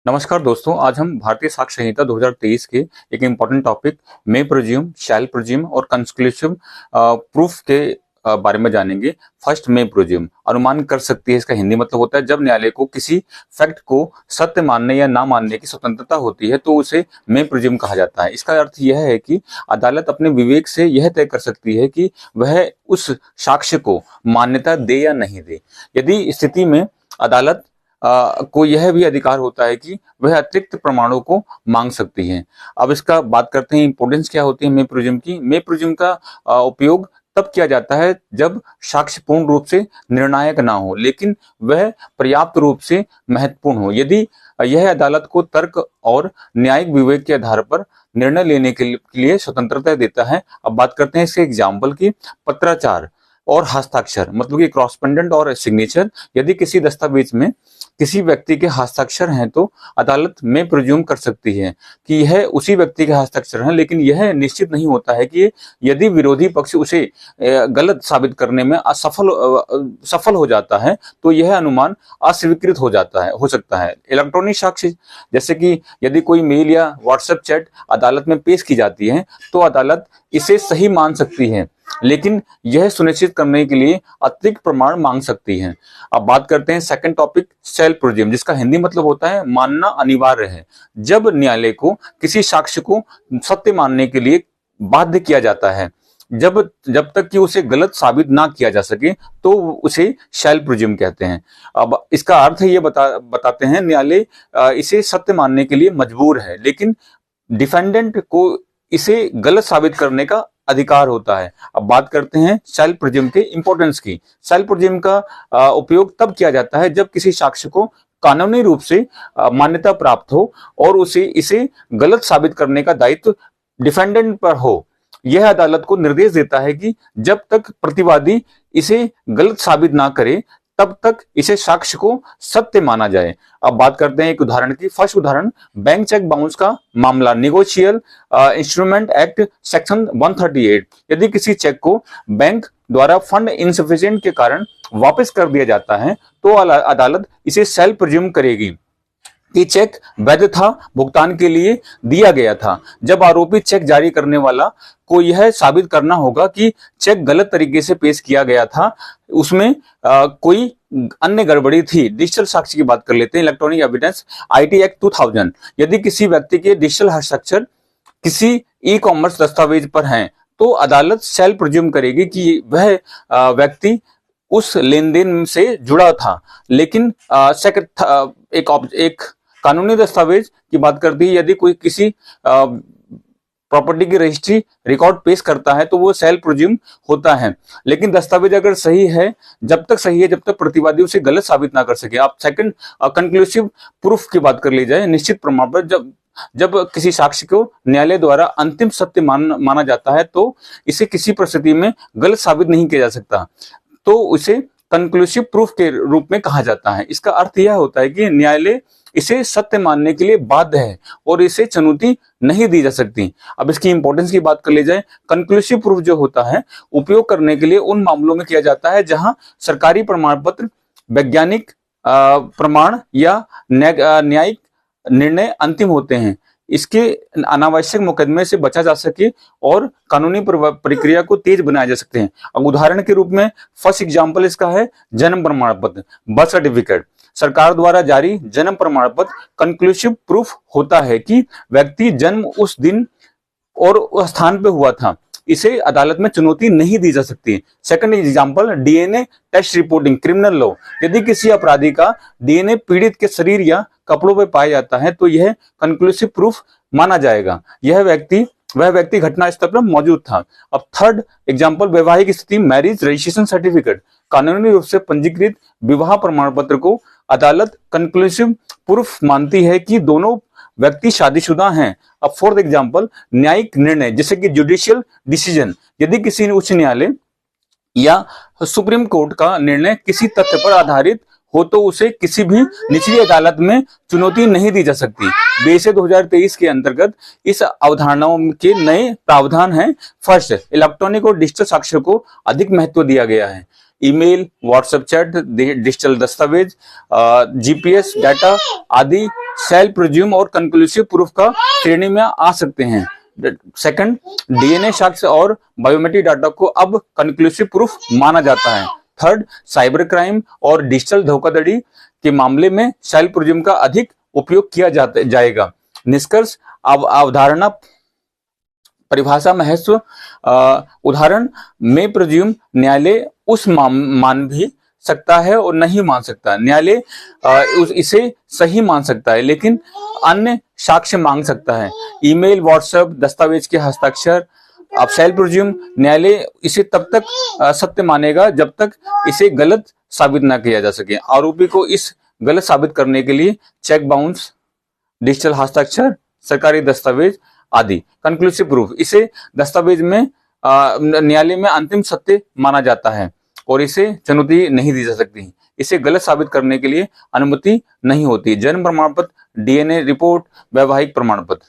नमस्कार दोस्तों, आज हम भारतीय साक्ष्य संहिता 2023 के एक इम्पॉर्टेंट टॉपिक मे प्रोज्यूम, शैल प्रोज्यूम और कंक्लूसिव प्रूफ के बारे में जानेंगे। फर्स्ट, मे प्रोज्यूम अनुमान कर सकती है, इसका हिंदी मतलब होता है जब न्यायालय को किसी फैक्ट को सत्य मानने या ना मानने की स्वतंत्रता होती है तो उसे मे प्रोज्यूम कहा जाता है। इसका अर्थ यह है कि अदालत अपने विवेक से यह तय कर सकती है कि वह उस साक्ष्य को मान्यता दे या नहीं दे। यदि स्थिति में अदालत को यह भी अधिकार होता है कि वह अतिरिक्त प्रमाणों को मांग सकती है। अब इसका बात करते हैं इंपॉर्टेंस क्या होती है मे प्रोज्यूम की। मे प्रोज्यूम का उपयोग तब किया जाता है जब साक्ष्य पूर्ण रूप से निर्णायक ना हो लेकिन वह पर्याप्त रूप से महत्वपूर्ण हो। यदि यह अदालत को तर्क और न्यायिक विवेक के आधार पर निर्णय लेने के लिए स्वतंत्रता देता है। अब बात करते हैं इसके एग्जाम्पल की। पत्राचार और हस्ताक्षर मतलब कि क्रॉसपेंडेंट और सिग्नेचर। यदि किसी दस्तावेज में किसी व्यक्ति के हस्ताक्षर हैं तो अदालत में प्रिज्यूम कर सकती है कि यह उसी व्यक्ति के हस्ताक्षर हैं, लेकिन यह निश्चित नहीं होता है कि यदि विरोधी पक्ष उसे गलत साबित करने में सफल हो जाता है तो यह अनुमान अस्वीकृत हो सकता है। इलेक्ट्रॉनिक साक्ष्य जैसे कि यदि कोई मेल या व्हाट्सएप चैट अदालत में पेश की जाती है तो अदालत इसे सही मान सकती है लेकिन यह सुनिश्चित करने के लिए अतिरिक्त प्रमाण मांग सकती है। अब बात करते हैं सेकंड टॉपिक, शैल प्रोज्यूम, जिसका हिंदी मतलब होता है मानना अनिवार्य है। जब न्यायालय को किसी साक्ष्य को सत्य मानने के लिए बाध्य किया जाता है, जब तक कि उसे गलत साबित ना किया जा सके तो उसे शैल प्रोज्यूम कहते हैं। अब इसका अर्थ ये बताते हैं न्यायालय इसे सत्य मानने के लिए मजबूर है लेकिन डिफेंडेंट को इसे गलत साबित करने का अधिकार होता है। अब बात करते हैं शैल प्रोज्यूम के इंपॉर्टेंस की। शैल प्रोज्यूम का उपयोग तब किया जाता है जब किसी साक्ष्य को कानूनी रूप से मान्यता प्राप्त हो और इसे गलत साबित करने का दायित्व डिफेंडेंट पर हो। यह अदालत को निर्देश देता है कि जब तक प्रतिवादी इसे गलत साबित ना करे तब तक इसे साक्ष्य को सत्य माना जाए। अब बात करते हैं एक उदाहरण की। फर्स्ट उदाहरण, बैंक चेक बाउंस का मामला, नेगोशियल इंस्ट्रूमेंट एक्ट सेक्शन 138। यदि किसी चेक को बैंक द्वारा फंड इनसफिशिएंट के कारण वापस कर दिया जाता है तो अदालत इसे शैल प्रिज्यूम करेगी कि चेक वैध था, भुगतान के लिए दिया गया था। जब आरोपी चेक जारी करने वाला को यह साबित करना होगा कि चेक गलत तरीके से पेश किया गया था, उसमें कोई अन्य गड़बड़ी थी। डिजिटल साक्ष्य की बात कर लेते हैं। Electronic evidence IT act 2000। यदि किसी व्यक्ति के डिजिटल हस्ताक्षर किसी ई कॉमर्स दस्तावेज पर हैं तो अदालत शैल प्रिज्यूम करेगी कि वह व्यक्ति उस लेन देन से जुड़ा था। लेकिन एक कानूनी दस्तावेज की बात करती है। यदि कोई किसी प्रॉपर्टी की रजिस्ट्री रिकॉर्ड पेश करता है तो वो शैल प्रिज्यूम होता है, लेकिन दस्तावेज अगर सही है जब तक प्रतिवादी उसे गलत साबित ना कर सके। आप सेकंड कंक्लूसिव प्रूफ की बात कर ली जाए। निश्चित प्रमाण पर जब किसी साक्ष्य को न्यायालय द्वारा अंतिम सत्य माना जाता है तो इसे किसी परिस्थिति में गलत साबित नहीं किया जा सकता, तो उसे कंक्लूसिव प्रूफ के रूप में कहा जाता है। इसका अर्थ यह होता है कि न्यायालय इसे सत्य मानने के लिए बाध्य है और इसे चुनौती नहीं दी जा सकती। अब इसकी इंपॉर्टेंस की बात कर ली जाए। कंक्लूसिव प्रूफ जो होता है उपयोग करने के लिए उन मामलों में किया जाता है जहां सरकारी प्रमाण पत्र, वैज्ञानिक प्रमाण या न्यायिक निर्णय अंतिम होते हैं। इसके अनावश्यक मुकदमे से बचा जा सके और कानूनी प्रक्रिया को तेज बनाया जा सकते हैं। अब उदाहरण के रूप में फर्स्ट एग्जांपल इसका है जन्म प्रमाण पत्र, बर्थ सर्टिफिकेट। सरकार द्वारा जारी जन्म प्रमाण पत्र कंक्लूसिव प्रूफ होता है कि व्यक्ति जन्म उस दिन और उस स्थान पे हुआ था। इसे अदालत में चुनौती नहीं दी जा सकती। Second example, DNA test reporting, criminal law. यदि किसी अपराधी का डीएनए पीड़ित के शरीर या कपड़ों पर पाया जाता है तो यह कंक्लूसिव प्रूफ माना जाएगा। वह व्यक्ति घटनास्थल पर मौजूद था। अब थर्ड एग्जांपल, वैवाहिक स्थिति, मैरिज रजिस्ट्रेशन सर्टिफिकेट। कानूनी रूप से पंजीकृत विवाह प्रमाण पत्र को अदालत कंक्लूसिव प्रूफ मानती है कि दोनों व्यक्ति शादीशुदा हैं। अब फोर्थ एग्जांपल, न्यायिक निर्णय जैसे कि जुडिशियल डिसीजन। यदि किसी उच्च न्यायालय या सुप्रीम कोर्ट का निर्णय किसी तथ्य पर आधारित हो तो उसे किसी भी निचली अदालत में चुनौती नहीं दी जा सकती। बीएसए 2023 के अंतर्गत इस अवधारणाओं के नए प्रावधान हैं। फर्स्ट, इलेक्ट्रॉनिक और डिजिटल साक्ष्य को अधिक महत्व दिया गया है। ईमेल, व्हाट्सएप चैट, डिजिटल दस्तावेज, जीपीएस डाटा आदि शैल प्रोज्यूम और कंक्लूसिव प्रूफ का श्रेणी में आ सकते हैं। सेकंड, डीएनए साक्ष्य और बायोमेट्रिक डाटा को अब कंक्लूसिव प्रूफ माना जाता है। थर्ड, साइबर क्राइम और डिजिटल धोखाधड़ी के मामले में शैल प्रोज्यूम का अधिक उपयोग किया जाएगा। निष्कर्ष, अवधारणा, परिभाषा, महत्व, उदाहरण, में प्रोज्यूम न्यायालय उस मान भी सकता है और नहीं मान सकता। न्यायालय इसे सही मान सकता है लेकिन अन्य साक्ष्य मांग सकता है। ईमेल, व्हाट्सएप, दस्तावेज के हस्ताक्षर। अब शैल प्रोज्यूम न्यायालय इसे तब तक सत्य मानेगा जब तक इसे गलत साबित न किया जा सके। आरोपी को इस गलत साबित करने के लिए चेक बाउंस, डिजिटल हस्ताक्षर, सरकारी दस्तावेज आदि। कंक्लूसिव प्रूफ, इसे दस्तावेज में न्यायालय में अंतिम सत्य माना जाता है और इसे चुनौती नहीं दी जा सकती। इसे गलत साबित करने के लिए अनुमति नहीं होती। जन्म प्रमाण पत्र, डीएनए रिपोर्ट, वैवाहिक प्रमाण पत्र।